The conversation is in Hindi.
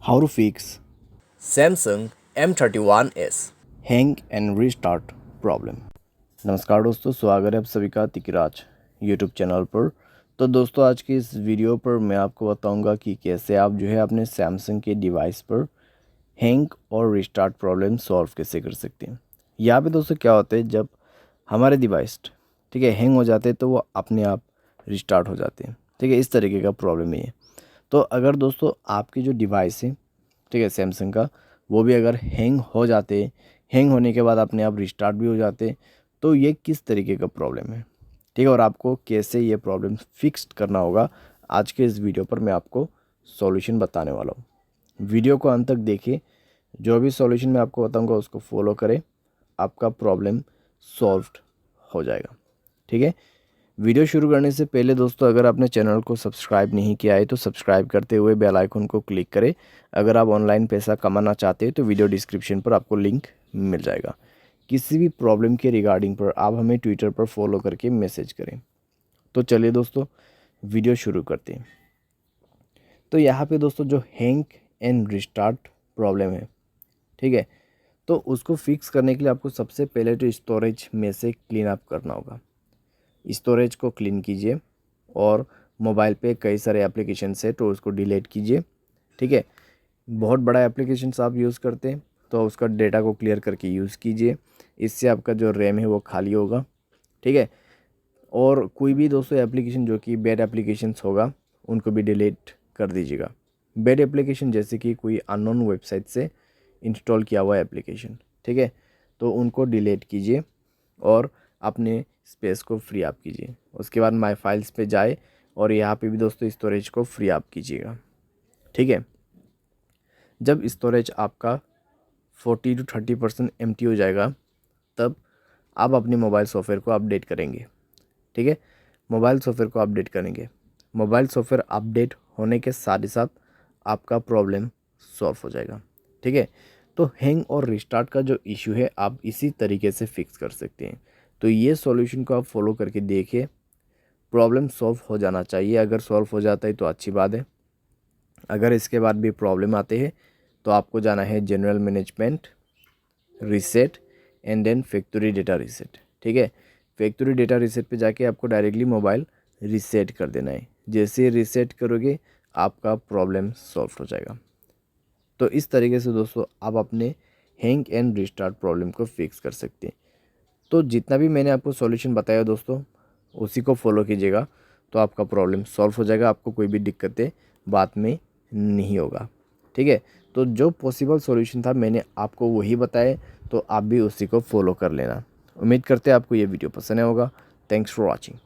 How to fix Samsung M31s. Hang and restart problem. नमस्कार दोस्तों, स्वागत है आप सभी का तिकराज यूट्यूब चैनल पर। तो दोस्तों, आज की इस वीडियो पर मैं आपको बताऊंगा कि कैसे आप जो है अपने सैमसंग के डिवाइस पर हैंग और रीस्टार्ट प्रॉब्लम सॉल्व कैसे कर सकते हैं। यहाँ पे दोस्तों क्या होता है, जब हमारे डिवाइस ठीक है हैंग हो जाते हैं तो वो अपने आप रिस्टार्ट हो जाते हैं। ठीक है, इस तरीके का प्रॉब्लम है ये। तो अगर दोस्तों आपकी जो डिवाइस है, ठीक है सैमसंग का, वो भी अगर हैंग हो जाते, हैंग होने के बाद अपने आप रिस्टार्ट भी हो जाते, तो ये किस तरीके का प्रॉब्लम है, ठीक है, और आपको कैसे ये प्रॉब्लम फिक्स करना होगा, आज के इस वीडियो पर मैं आपको सॉल्यूशन बताने वाला हूँ। वीडियो को अंत तक देखिए, जो भी सॉल्यूशन मैं आपको बताऊँगा उसको फॉलो करें, आपका प्रॉब्लम सॉल्व हो जाएगा। ठीक है, वीडियो शुरू करने से पहले दोस्तों, अगर आपने चैनल को सब्सक्राइब नहीं किया है तो सब्सक्राइब करते हुए बेल आइकन को क्लिक करें। अगर आप ऑनलाइन पैसा कमाना चाहते हैं तो वीडियो डिस्क्रिप्शन पर आपको लिंक मिल जाएगा। किसी भी प्रॉब्लम के रिगार्डिंग पर आप हमें ट्विटर पर फॉलो करके मैसेज करें। तो चलिए दोस्तों, वीडियो शुरू करते हैं। तो यहाँ पे दोस्तों जो हैंग एंड रिस्टार्ट प्रॉब्लम है, ठीक है, तो उसको फिक्स करने के लिए आपको सबसे पहले तो स्टोरेज में से क्लीन अप करना होगा। स्टोरेज को क्लीन कीजिए और मोबाइल पे कई सारे एप्लीकेशंस है तो उसको डिलीट कीजिए। ठीक है, बहुत बड़ा एप्लीकेशंस आप यूज़ करते हैं तो उसका डेटा को क्लियर करके यूज़ कीजिए, इससे आपका जो रैम है वो खाली होगा। ठीक है, और कोई भी दोस्तों एप्लीकेशन जो कि बैड एप्लीकेशंस होगा उनको भी डिलीट कर दीजिएगा। बैड एप्लीकेशन जैसे कि कोई अननोन वेबसाइट से इंस्टॉल किया हुआ एप्लीकेशन, ठीक है, तो उनको डिलीट कीजिए और अपने स्पेस को फ्री अप कीजिए। उसके बाद माय फाइल्स पे जाए और यहाँ पे भी दोस्तों स्टोरेज को फ्री अप कीजिएगा। ठीक है, जब स्टोरेज आपका 40 to 30% एम्प्टी हो जाएगा, तब आप अपने मोबाइल सॉफ्टवेयर को अपडेट करेंगे। ठीक है, मोबाइल सॉफ्टवेयर को अपडेट करेंगे। मोबाइल सॉफ्टवेयर अपडेट होने के साथ ही साथ आपका प्रॉब्लम सॉल्व हो जाएगा। ठीक है, तो हैंग और रिस्टार्ट का जो इशू है आप इसी तरीके से फिक्स कर सकते हैं। तो ये सॉल्यूशन को आप फॉलो करके देखिए, प्रॉब्लम सॉल्व हो जाना चाहिए। अगर सॉल्व हो जाता है तो अच्छी बात है। अगर इसके बाद भी प्रॉब्लम आते हैं तो आपको जाना है general management, reset and then factory data reset. ठीक है, फैक्ट्री डेटा रीसेट पे जाके आपको डायरेक्टली मोबाइल रीसेट कर देना है। जैसे रीसेट करोगे आपका प्रॉब्लम सॉल्व हो जाएगा। तो इस तरीके से दोस्तों आप अपने हैंग एंड रिस्टार्ट प्रॉब्लम को फिक्स कर सकते हैं। तो जितना भी मैंने आपको सॉल्यूशन बताया दोस्तों, उसी को फॉलो कीजिएगा तो आपका प्रॉब्लम सॉल्व हो जाएगा। आपको कोई भी दिक्कतें बाद में नहीं होगा। ठीक है, तो जो पॉसिबल सॉल्यूशन था मैंने आपको वही बताया, तो आप भी उसी को फॉलो कर लेना। उम्मीद करते हैं आपको ये वीडियो पसंद आया होगा। Thanks for watching.